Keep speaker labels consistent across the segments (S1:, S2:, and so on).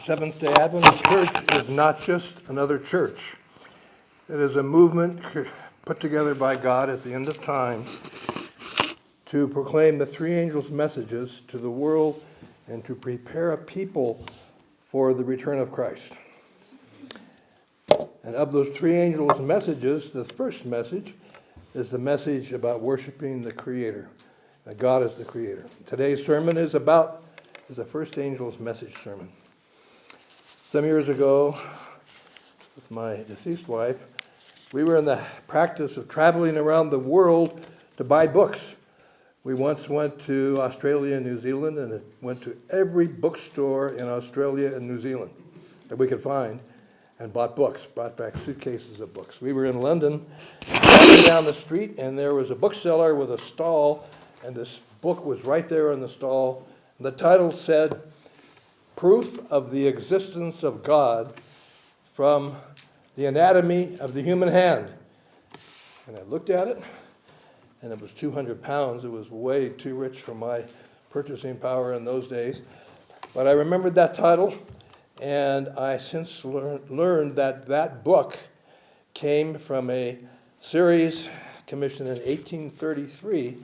S1: Seventh-day Adventist Church is not just another church. It is a movement put together by God at the end of time to proclaim the three angels' messages to the world and to prepare a people for the return of Christ. And of those three angels' messages, the first message is the message about worshiping the Creator, that God is the Creator. Today's sermon is the first angel's message sermon. Some years ago, with my deceased wife, we were in the practice of traveling around the world to buy books. We once went to Australia and New Zealand and went to every bookstore in Australia and New Zealand that we could find and bought books, brought back suitcases of books. We were in London, walking down the street, and there was a bookseller with a stall, and this book was right there in the stall. And the title said, Proof of the Existence of God from the Anatomy of the Human Hand. And I looked at it, and it was 200 pounds. It was way too rich for my purchasing power in those days. But I remembered that title, and I since learned that that book came from a series commissioned in 1833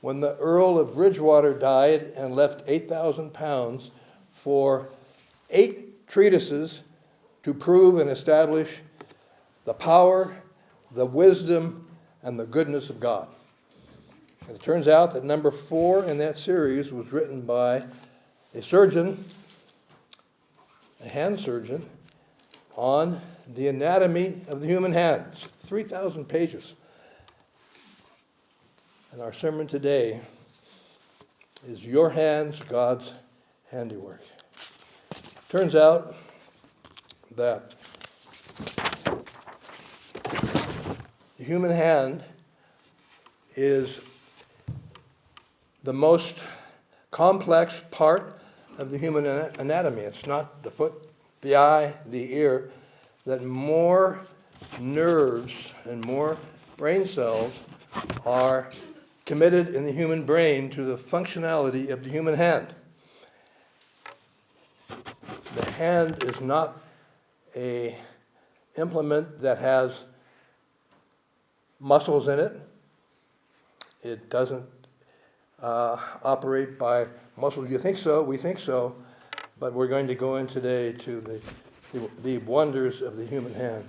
S1: when the Earl of Bridgewater died and left 8,000 pounds for 8 treatises to prove and establish the power, the wisdom, and the goodness of God. And it turns out that number 4 in that series was written by a surgeon, a hand surgeon, on the anatomy of the human hand. It's 3,000 pages. And our sermon today is Your Hands, God's Handiwork. Turns out that the human hand is the most complex part of the human anatomy. It's not the foot, the eye, the ear, that more nerves and more brain cells are committed in the human brain to the functionality of the human hand. The hand is not an implement that has muscles in it. It doesn't operate by muscles. You think so, we think so, but we're going to go in today to the wonders of the human hand.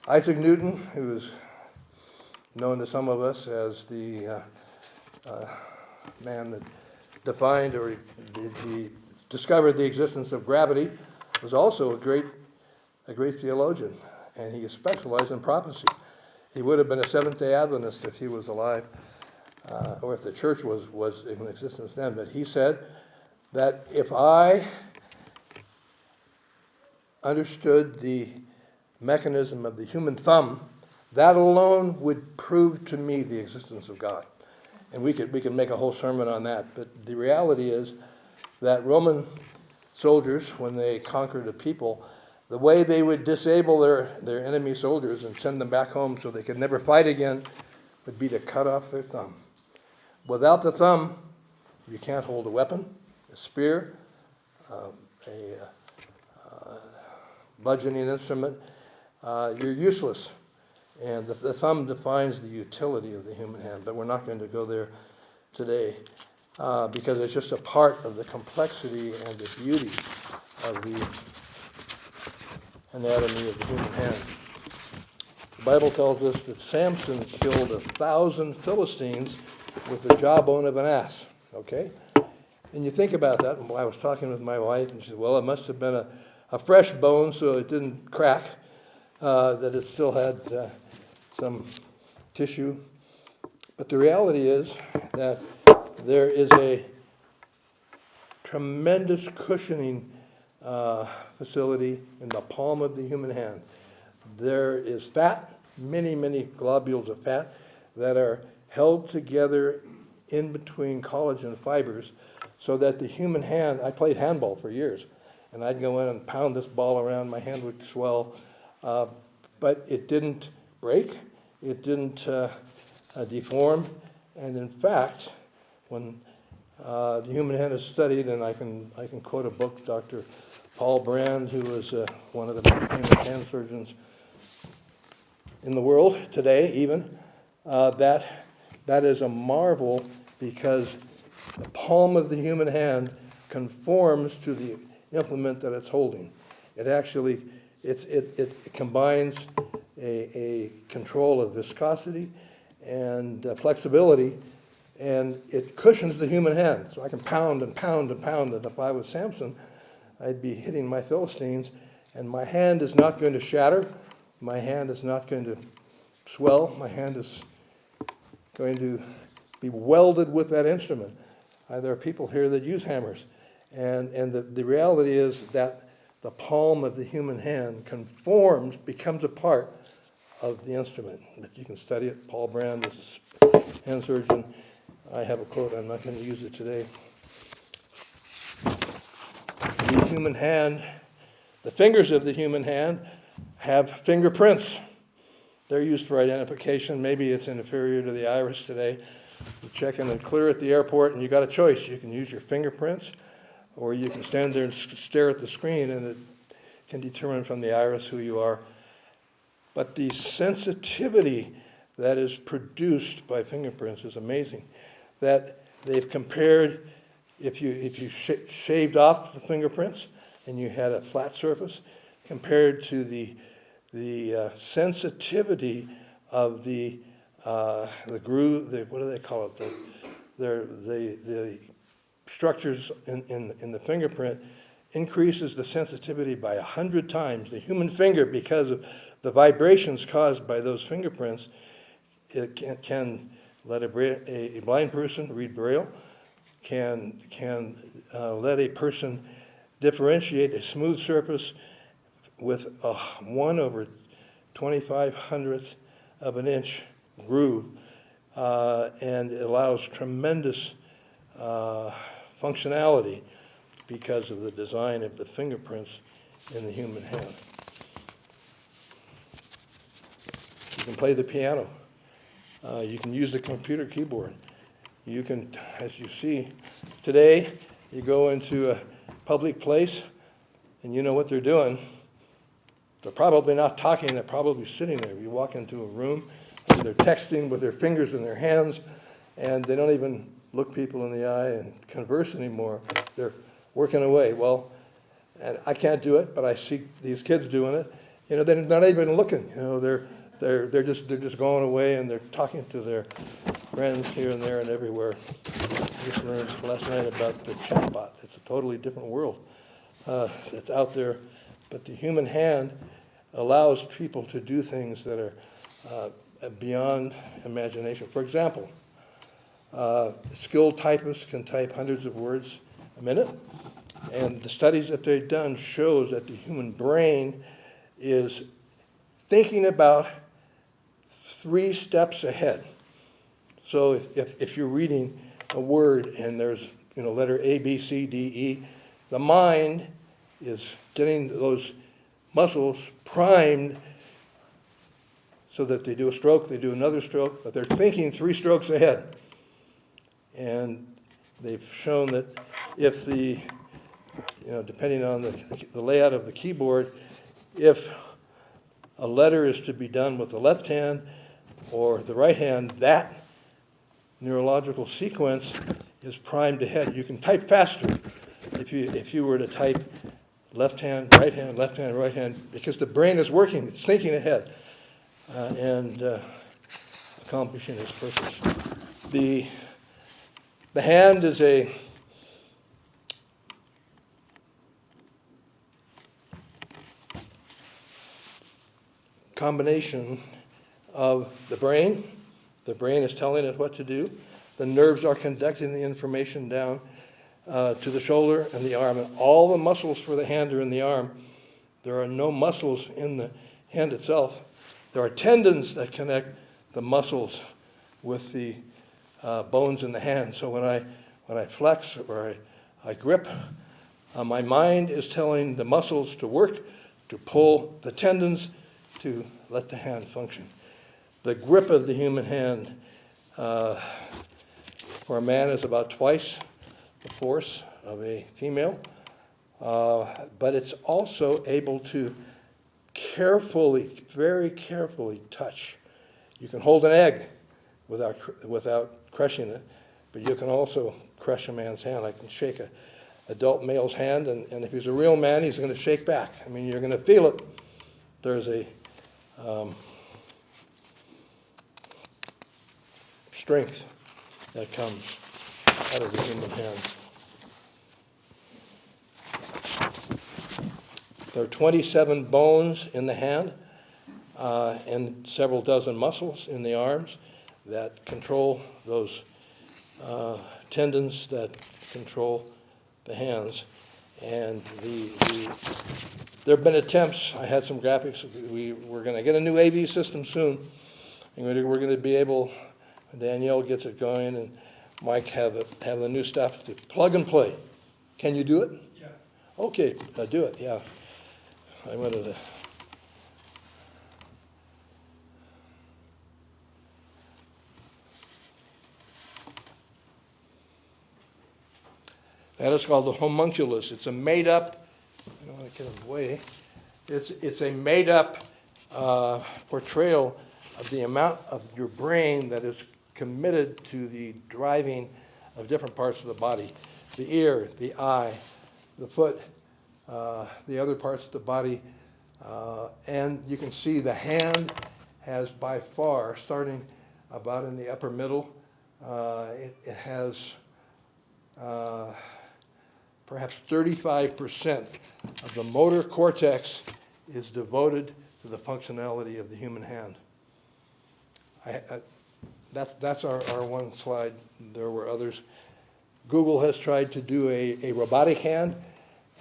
S1: Isaac Newton, who is known to some of us as the man that defined or he discovered the existence of gravity, was also a great theologian, and he specialized in prophecy. He would have been a Seventh-day Adventist if he was alive, or if the church was in existence then. But he said that if I understood the mechanism of the human thumb, that alone would prove to me the existence of God. And we could make a whole sermon on that. But the reality is that Roman soldiers, when they conquered a people, the way they would disable their enemy soldiers and send them back home so they could never fight again would be to cut off their thumb. Without the thumb, you can't hold a weapon, a spear, a bludgeoning instrument. You're useless. And the thumb defines the utility of the human hand, but we're not going to go there today because it's just a part of the complexity and the beauty of the anatomy of the human hand. The Bible tells us that Samson killed 1,000 Philistines with the jawbone of an ass, okay? And you think about that. I was talking with my wife, and she said, well, it must have been a fresh bone so it didn't crack, that it still had some tissue. But the reality is that there is a tremendous cushioning facility in the palm of the human hand. There is fat, many, many globules of fat that are held together in between collagen fibers so that the human hand, I played handball for years, and I'd go in and pound this ball around, my hand would swell, but it didn't break, it didn't deform, and in fact, when The human hand is studied, and I can quote a book, Dr. Paul Brand, who is one of the famous hand surgeons in the world today, even. That is a marvel because the palm of the human hand conforms to the implement that it's holding. It actually it combines a control of viscosity and flexibility, and it cushions the human hand. So I can pound and pound and pound, and if I was Samson, I'd be hitting my Philistines, and my hand is not going to shatter. My hand is not going to swell. My hand is going to be welded with that instrument. There are people here that use hammers, and the reality is that the palm of the human hand becomes a part of the instrument. But you can study it. Paul Brand is a hand surgeon. I have a quote. I'm not going to use it today. The human hand, the fingers of the human hand have fingerprints. They're used for identification. Maybe it's inferior to the iris today. You check in and clear at the airport, and you got a choice. You can use your fingerprints, or you can stand there and stare at the screen, and it can determine from the iris who you are. But the sensitivity that is produced by fingerprints is amazing. That they've compared, if you shaved off the fingerprints and you had a flat surface, compared to the sensitivity of the groove, what do they call it? The structures in the fingerprint increases the sensitivity by 100 times. The human finger, because of the vibrations caused by those fingerprints, it can let a blind person read Braille, can let a person differentiate a smooth surface with a 1/2500th of an inch groove, and it allows tremendous functionality because of the design of the fingerprints in the human hand. You can play the piano. You can use the computer keyboard. You can, as you see today, you go into a public place and you know what they're doing. They're probably not talking, they're probably sitting there. You walk into a room and they're texting with their fingers in their hands, and they don't even look people in the eye and converse anymore. They're working away. Well, and I can't do it, but I see these kids doing it. You know, they're not even looking. You know, they're just going away, and they're talking to their friends here and there and everywhere. I just learned last night about the chatbot. It's a totally different world that's out there. But the human hand allows people to do things that are beyond imagination. For example, skilled typists can type hundreds of words a minute, and the studies that they've done shows that the human brain is thinking about 3 steps ahead. So if you're reading a word and there's letter A, B, C, D, E, the mind is getting those muscles primed so that they do a stroke, they do another stroke, but they're thinking 3 strokes ahead. And they've shown that if depending on the layout of the keyboard, if a letter is to be done with the left hand or the right hand, that neurological sequence is primed ahead. You can type faster if you were to type left hand, right hand, left hand, right hand, because the brain is working, it's thinking ahead and accomplishing its purpose. The hand is a combination of the brain. The brain is telling it what to do. The nerves are conducting the information down to the shoulder and the arm. And all the muscles for the hand are in the arm. There are no muscles in the hand itself. There are tendons that connect the muscles with the bones in the hand. So when I flex or I grip, my mind is telling the muscles to work, to pull the tendons, to let the hand function. The grip of the human hand for a man is about twice the force of a female, but it's also able to carefully, very carefully touch. You can hold an egg without crushing it, but you can also crush a man's hand. I can shake an adult male's hand, and if he's a real man, he's going to shake back. I mean, you're going to feel it. There's a strength that comes out of the human hand. There are 27 bones in the hand and several dozen muscles in the arms that control those tendons that control the hands. And there have been attempts. I had some graphics. We're going to get a new AV system soon. And we're going to be able, Danielle gets it going, and Mike have the new stuff to plug and play. Can you do it?
S2: Yeah.
S1: Okay, do it, yeah. I wanted to. That is called the homunculus. It's a made-up, I don't want to get away, it's a made-up portrayal of the amount of your brain that is committed to the driving of different parts of the body. The ear, the eye, the foot, the other parts of the body, and you can see the hand has by far, starting about in the upper middle, it has perhaps 35% of the motor cortex is devoted to the functionality of the human hand. That's our one slide. There were others. Google has tried to do a robotic hand,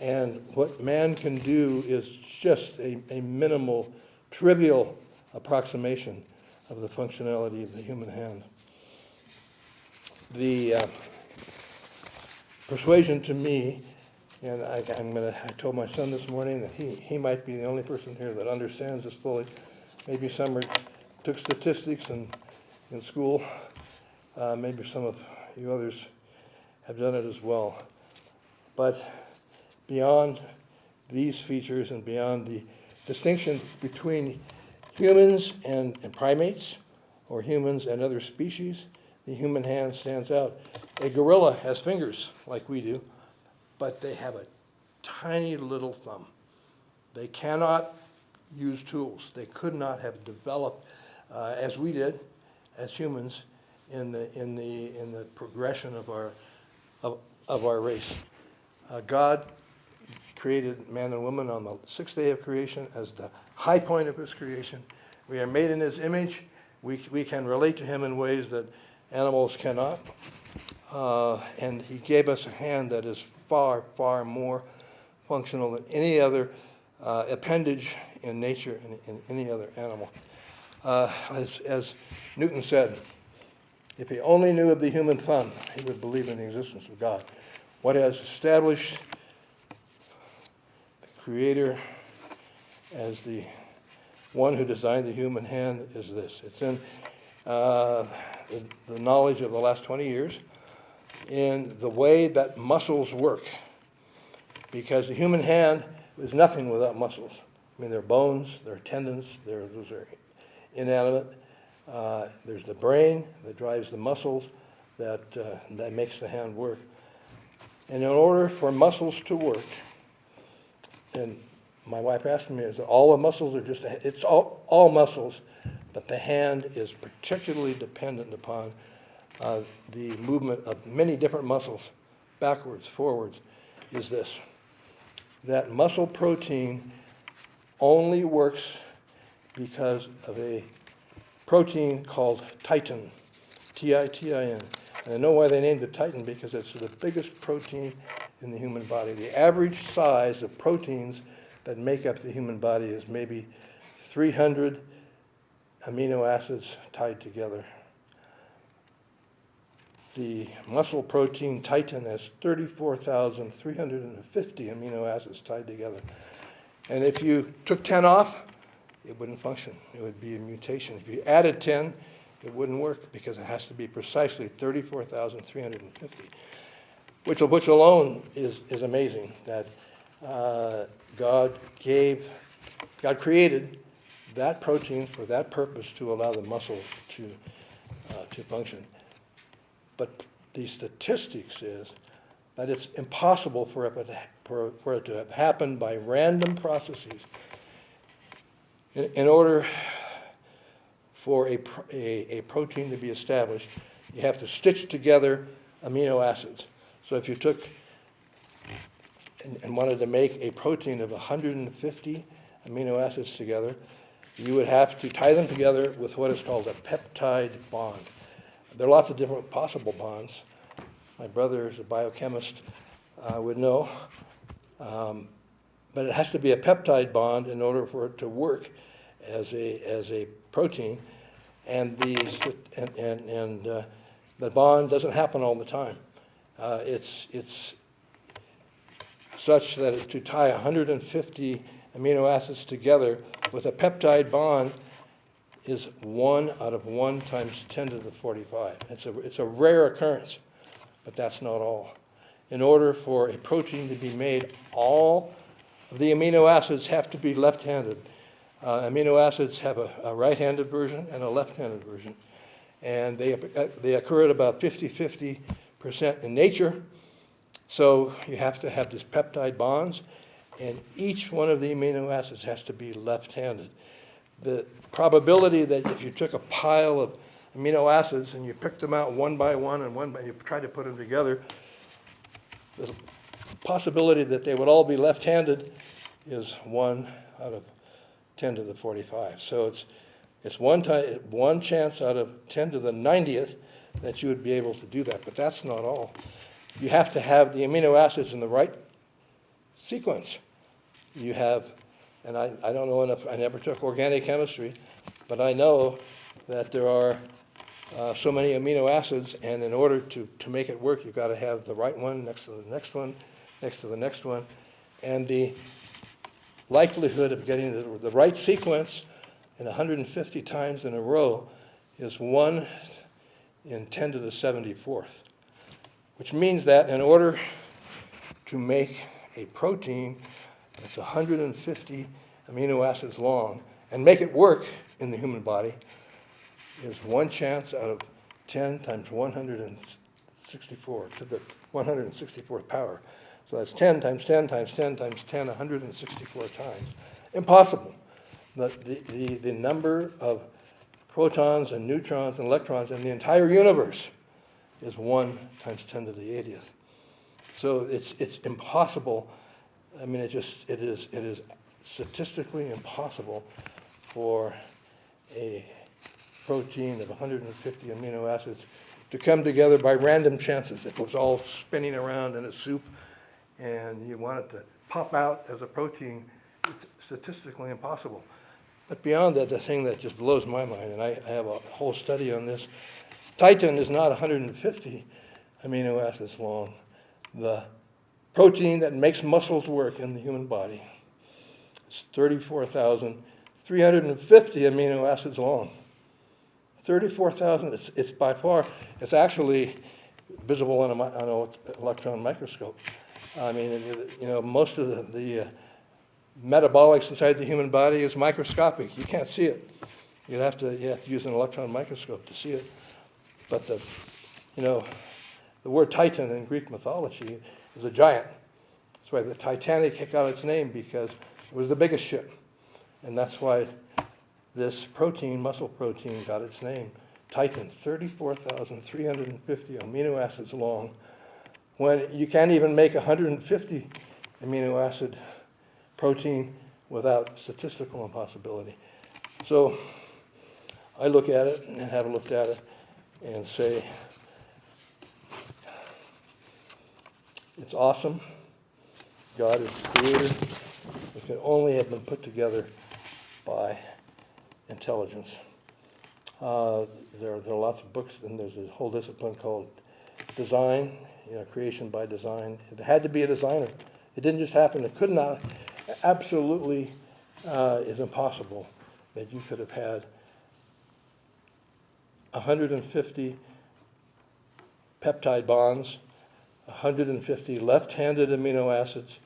S1: and what man can do is just a minimal, trivial approximation of the functionality of the human hand. The persuasion to me, and I told my son this morning that he might be the only person here that understands this fully. Maybe some took statistics in school. Maybe some of you others have done it as well. But beyond these features and beyond the distinction between humans and primates, or humans and other species, the human hand stands out. A gorilla has fingers like we do, but they have a tiny little thumb. They cannot use tools. They could not have developed as we did as humans in the progression of our race. God created man and woman on the sixth day of creation as the high point of his creation. We are made in his image. We can relate to him in ways that animals cannot. And he gave us a hand that is far, far more functional than any other appendage in nature and in any other animal. As Newton said, if he only knew of the human thumb, he would believe in the existence of God. What has established the Creator as the one who designed the human hand is this. It's in the knowledge of the last 20 years in the way that muscles work. Because the human hand is nothing without muscles. I mean, there are bones, there are tendons, those are inanimate. There's the brain that drives the muscles that makes the hand work. And in order for muscles to work, and my wife asked me, is it all the muscles or just, it's all muscles, but the hand is particularly dependent upon the movement of many different muscles, backwards, forwards, is this. That muscle protein only works because of a protein called titin, T-I-T-I-N. And I know why they named it titin, because it's the biggest protein in the human body. The average size of proteins that make up the human body is maybe 300 amino acids tied together. The muscle protein titin has 34,350 amino acids tied together. And if you took 10 off, it wouldn't function. It would be a mutation. If you added 10, it wouldn't work because it has to be precisely 34,350. which alone is amazing, that God created that protein for that purpose to allow the muscle to function. But the statistics is that it's impossible for it to have happened by random processes. In order for a protein to be established, you have to stitch together amino acids. So if you took and wanted to make a protein of 150 amino acids together, you would have to tie them together with what is called a peptide bond. There are lots of different possible bonds. My brother is a biochemist, would know. But it has to be a peptide bond in order for it to work as a protein. And the bond doesn't happen all the time. It's such that to tie 150 amino acids together with a peptide bond is 1 out of 1 times 10 to the 45. It's a rare occurrence, but that's not all. In order for a protein to be made, all of the amino acids have to be left-handed. Amino acids have a right-handed version and a left-handed version, and they occur at about 50-50% in nature. So you have to have these peptide bonds, and each one of the amino acids has to be left-handed. The probability that if you took a pile of amino acids and you picked them out one by one and you tried to put them together, the possibility that they would all be left-handed is 1 out of 10 to the 45. So it's one chance out of 10 to the 90th that you would be able to do that, but that's not all. You have to have the amino acids in the right sequence. You have, and I don't know enough, I never took organic chemistry, but I know that there are so many amino acids, and in order to make it work, you've got to have the right one next to the next one, next to the next one, and the likelihood of getting the right sequence in 150 times in a row is 1 in 10 to the 74th, which means that in order to make a protein that's 150 amino acids long and make it work in the human body is 1 chance out of 10 times 164 to the 164th power. So that's 10 times 10 times 10 times 10, 164 times. Impossible. The number of protons and neutrons and electrons in the entire universe is 1 times 10 to the 80th. So it's impossible. I mean, it is statistically impossible for a protein of 150 amino acids to come together by random chances. If it was all spinning around in a soup and you want it to pop out as a protein, it's statistically impossible. But beyond that, the thing that just blows my mind, and I have a whole study on this, titin is not 150 amino acids long. The protein that makes muscles work in the human body is 34,350 amino acids long. 34,000, it's by far, it's actually visible on an electron microscope. I mean, most of the metabolics inside the human body is microscopic. You can't see it. You have to use an electron microscope to see it. But the word Titan in Greek mythology is a giant. That's why the Titanic got its name, because it was the biggest ship. And that's why this protein, muscle protein, got its name. Titan, 34,350 amino acids long. When you can't even make 150 amino acid protein without statistical impossibility. So I look at it and have looked at it and say, it's awesome. God is the creator. It can only have been put together by intelligence. There are lots of books, and there's a whole discipline called design, creation by design. It had to be a designer. It didn't just happen. It could not. Absolutely is impossible that you could have had 150 peptide bonds 150 left-handed amino acids,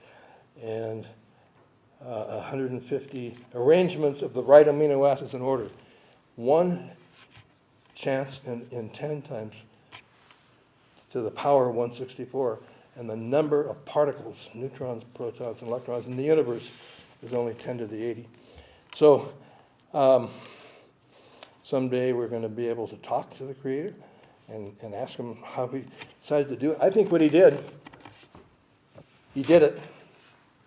S1: and 150 arrangements of the right amino acids in order. One chance in 10 times to the power of 164, and the number of particles, neutrons, protons, and electrons in the universe is only 10 to the 80. So someday we're going to be able to talk to the Creator and ask him how he decided to do it. I think what he did it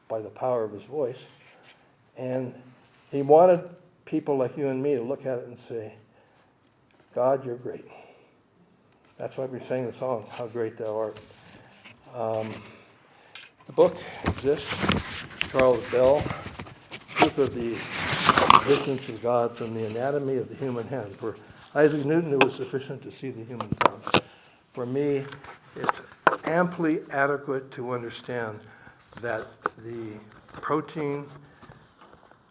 S1: by the power of his voice, and he wanted people like you and me to look at it and say, God, you're great. That's why we sang the song, How Great Thou Art. The book exists. Charles Bell, Proof of the Existence of God from the Anatomy of the Human Hand. For Isaac Newton, it was sufficient to see the human tongue. For me, it's amply adequate to understand that the protein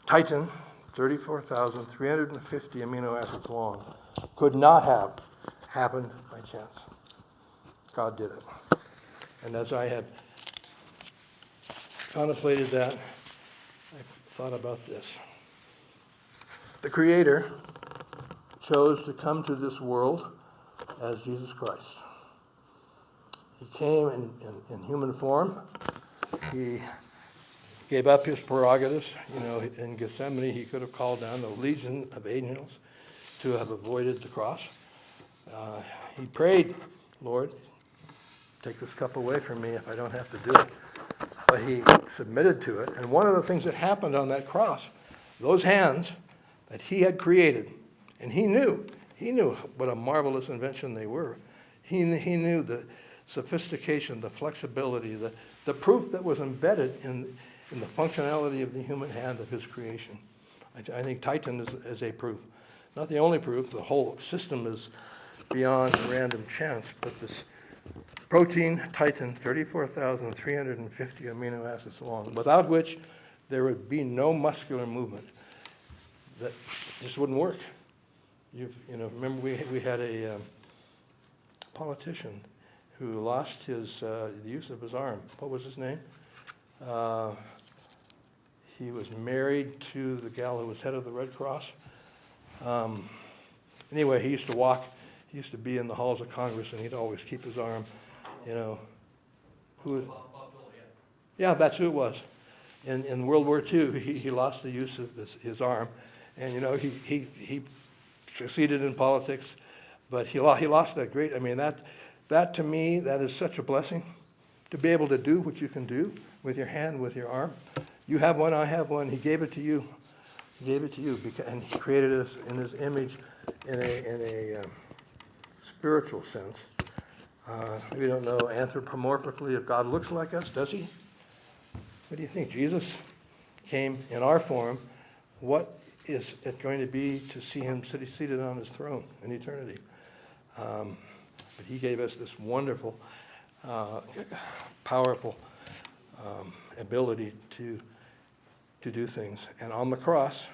S1: Titan, 34,350 amino acids long, could not have happened by chance. God did it. And as I had contemplated that, I thought about this. The Creator chose to come to this world as Jesus Christ. He came in human form. He gave up his prerogatives. In Gethsemane, he could have called down a legion of angels to have avoided the cross. He prayed, Lord, take this cup away from me if I don't have to do it. But he submitted to it. And one of the things that happened on that cross, those hands that he had created, and he knew what a marvelous invention they were. He knew the sophistication, the flexibility, the proof that was embedded in the functionality of the human hand of his creation. I think Titan is a proof. Not the only proof. The whole system is beyond random chance, but this protein Titan, 34,350 amino acids long, without which there would be no muscular movement. That just wouldn't work. Remember we had a politician who lost the use of his arm. What was his name? He was married to the gal who was head of the Red Cross. Anyway, he used to walk. He used to be in the halls of Congress, and he'd always keep his arm. Who was? Yeah, that's who it was. In World War II, he lost the use of his arm, and he succeeded in politics, but he lost that great. I mean, that to me, that is such a blessing, to be able to do what you can do with your hand, with your arm. You have one, I have one. He gave it to you. He gave it to you, and he created us in his image in a spiritual sense. We don't know anthropomorphically if God looks like us, does he? What do you think? Jesus came in our form. What is it going to be to see him seated on his throne in eternity? But he gave us this wonderful, powerful ability to do things. And on the cross,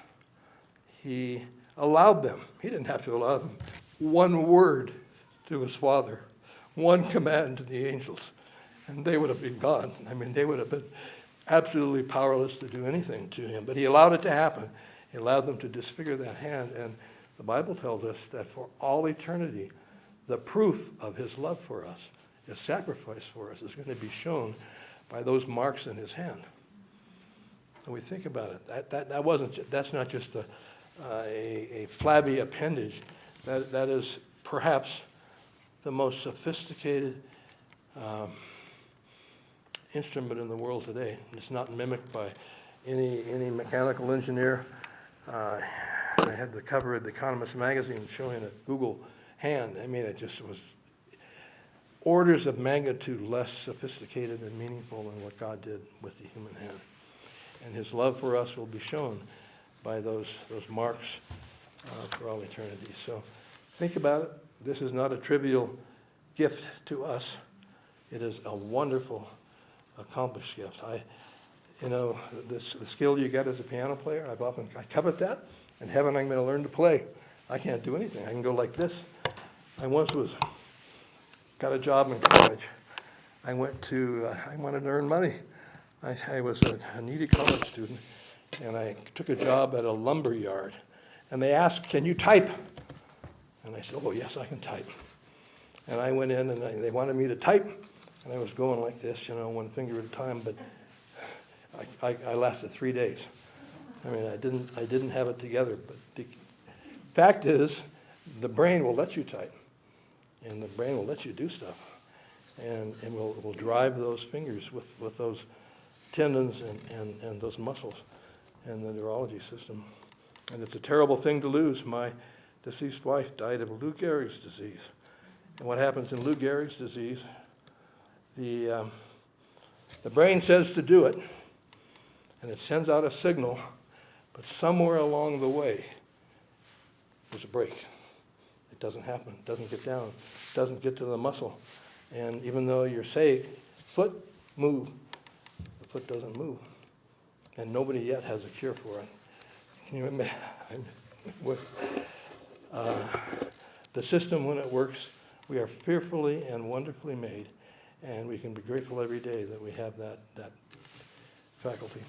S1: he allowed them. He didn't have to allow them. One word to his Father, one command to the angels, and they would have been gone. I mean, they would have been absolutely powerless to do anything to him. But he allowed it to happen. He allowed them to disfigure that hand. And the Bible tells us that for all eternity, the proof of his love for us, his sacrifice for us, is going to be shown by those marks in his hand. And we think about it. That's not just a flabby appendage. That is perhaps the most sophisticated instrument in the world today. It's not mimicked by any mechanical engineer. I had the cover of The Economist magazine showing a Google hand. I mean, it just was orders of magnitude less sophisticated and meaningful than what God did with the human hand. And his love for us will be shown by those marks for all eternity. So think about it. This is not a trivial gift to us. It is a wonderful, accomplished gift. The skill you get as a piano player, I covet that. In heaven, I'm going to learn to play. I can't do anything. I can go like this. I once got a job in college. I wanted to earn money. I was a needy college student, and I took a job at a lumber yard. And they asked, "Can you type?" And I said, "Oh, yes, I can type." And I went in, and they wanted me to type, and I was going like this, one finger at a time, but I lasted 3 days. I mean, I didn't have it together, but the fact is, the brain will let you type, and the brain will let you do stuff, and will drive those fingers with those tendons and those muscles and the neurology system. And it's a terrible thing to lose. My deceased wife died of Lou Gehrig's disease. And what happens in Lou Gehrig's disease, the brain says to do it, and it sends out a signal, but somewhere along the way, there's a break. It doesn't happen. It doesn't get down. It doesn't get to the muscle. And even though you're saying, foot, move, the foot doesn't move. And nobody yet has a cure for it. Can you imagine? The system, when it works, we are fearfully and wonderfully made, and we can be grateful every day that we have that faculty.